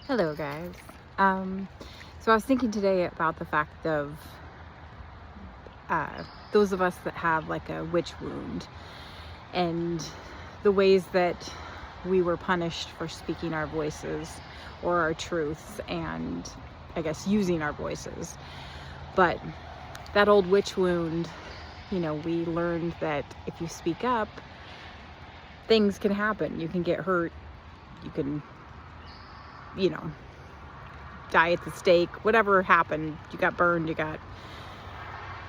Hello, guys. So I was thinking today about the fact of those of us that have like a witch wound and the ways that we were punished for speaking our voices or our truths and I guess using our voices. But that old witch wound, we learned that if you speak up, things can happen. You can get hurt. You can, you know, die at the stake, whatever happened, you got burned, you got,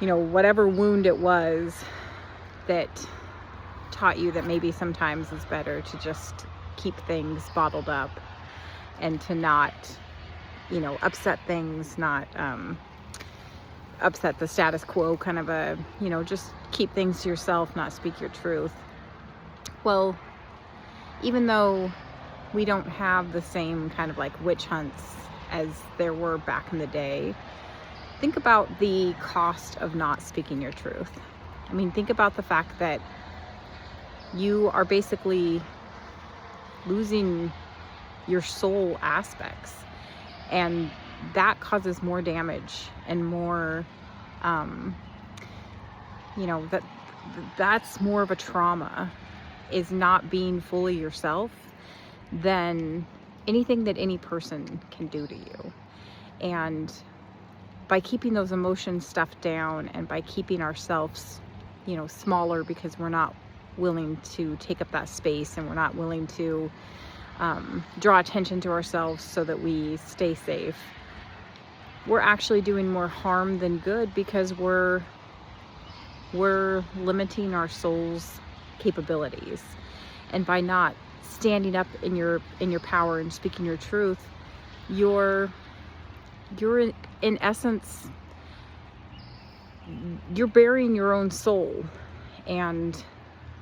whatever wound it was that taught you that maybe sometimes it's better to just keep things bottled up and to not, upset things, not upset the status quo, kind of just keep things to yourself, not speak your truth. Well, even though we don't have the same kind of like witch hunts as there were back in the day, think about the cost of not speaking your truth. I mean, think about the fact that you are basically losing your soul aspects, and that causes more damage and more, that's more of a trauma, is not being fully yourself than anything that any person can do to you. And by keeping those emotions stuffed down and by keeping ourselves, smaller because we're not willing to take up that space and we're not willing to draw attention to ourselves so that we stay safe, we're actually doing more harm than good, because we're limiting our soul's capabilities. And by not standing up in your power and speaking your truth, you're in essence, you're burying your own soul. And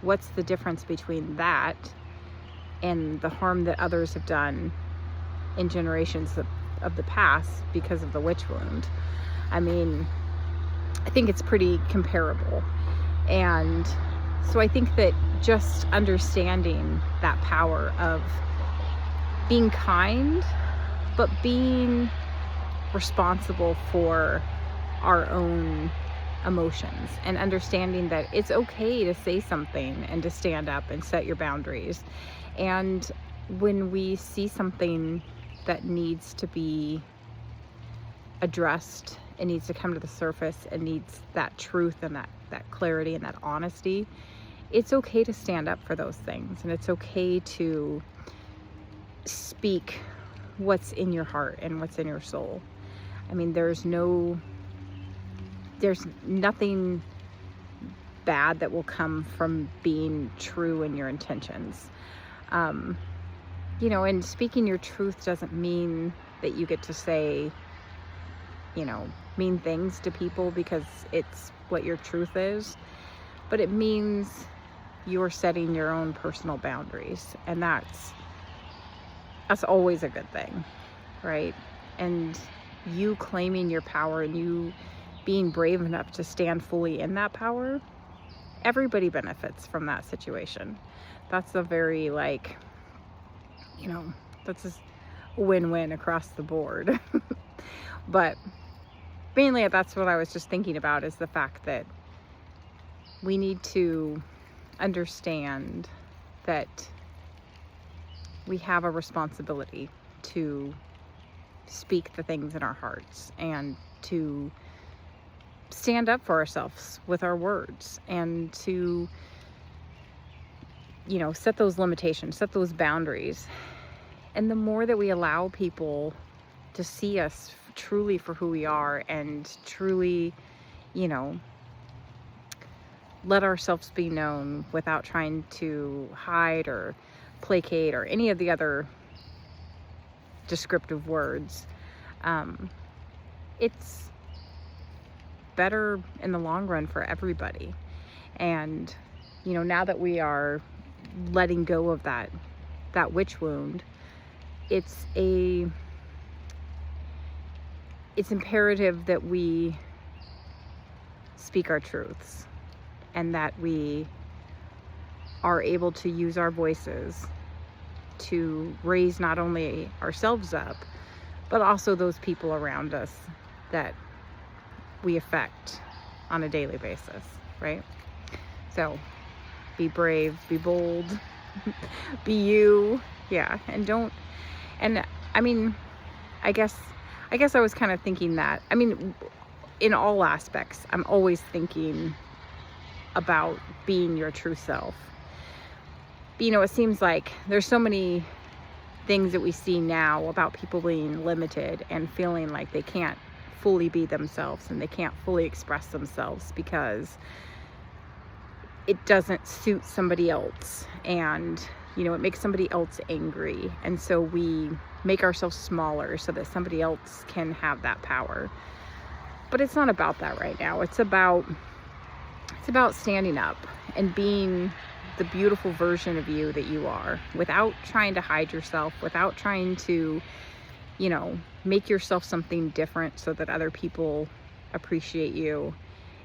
what's the difference between that and the harm that others have done in generations of the past because of the witch wound? I mean, I think it's pretty comparable. And so I think that just understanding that power of being kind, but being responsible for our own emotions, and understanding that it's okay to say something and to stand up and set your boundaries. And when we see something that needs to be addressed, it needs to come to the surface, it needs that truth and that clarity and that honesty, it's okay to stand up for those things, and it's okay to speak what's in your heart and what's in your soul. I mean, there's nothing bad that will come from being true in your intentions. And speaking your truth doesn't mean that you get to say, mean things to people because it's what your truth is, but it means you're setting your own personal boundaries, and that's always a good thing, right? And you claiming your power and you being brave enough to stand fully in that power, everybody benefits from that situation. That's a very that's a win-win across the board. But mainly that's what I was just thinking about, is the fact that we need to understand that we have a responsibility to speak the things in our hearts and to stand up for ourselves with our words, and to, set those limitations, set those boundaries. And the more that we allow people to see us truly for who we are, and truly, let ourselves be known without trying to hide or placate or any of the other descriptive words, it's better in the long run for everybody. And now that we are letting go of that witch wound, it's imperative that we speak our truths, and that we are able to use our voices to raise not only ourselves up, but also those people around us that we affect on a daily basis, right? So be brave, be bold, be you. Yeah. And I mean, I guess I was kind of thinking that. I mean, in all aspects, I'm always thinking about being your true self. But, it seems like there's so many things that we see now about people being limited and feeling like they can't fully be themselves and they can't fully express themselves because it doesn't suit somebody else, and it makes somebody else angry, and so we make ourselves smaller so that somebody else can have that power. But it's not about that right now. It's about standing up and being the beautiful version of you that you are, without trying to hide yourself, without trying to make yourself something different so that other people appreciate you.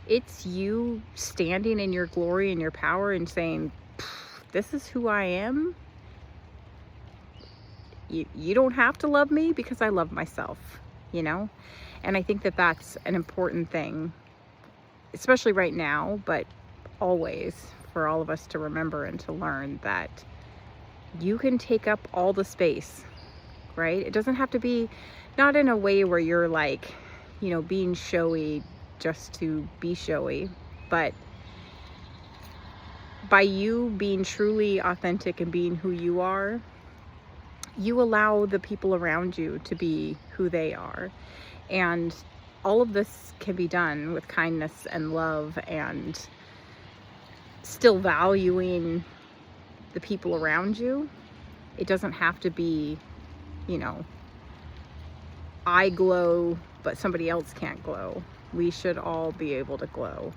It's you standing in your glory and your power and saying, this is who I am. You don't have to love me because I love myself, And I think that that's an important thing, especially right now, but always, for all of us to remember and to learn that you can take up all the space, right? It doesn't have to be, not in a way where you're like, being showy just to be showy, but by you being truly authentic and being who you are, you allow the people around you to be who they are. And all of this can be done with kindness and love, and still valuing the people around you. It doesn't have to be, I glow, but somebody else can't glow. We should all be able to glow,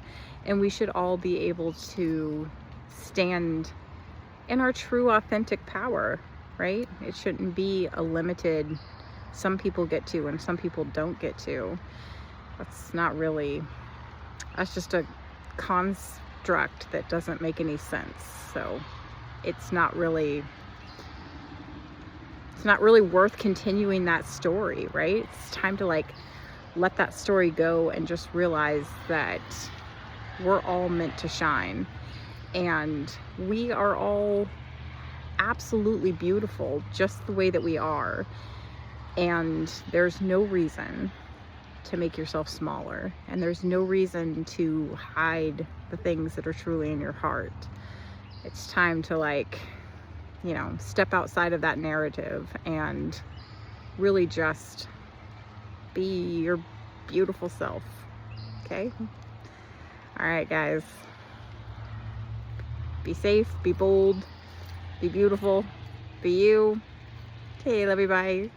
and we should all be able to stand in our true authentic power, right? It shouldn't be a limited, some people get to and some people don't get to. That's just a construct that doesn't make any sense. So it's not really worth continuing that story, right? It's time to let that story go and just realize that we're all meant to shine, and we are all absolutely beautiful just the way that we are, and there's no reason to make yourself smaller, and there's no reason to hide the things that are truly in your heart. It's time to step outside of that narrative and really just be your beautiful self. Okay? All right, guys. Be safe, be bold, be beautiful, be you. Okay, love you, bye.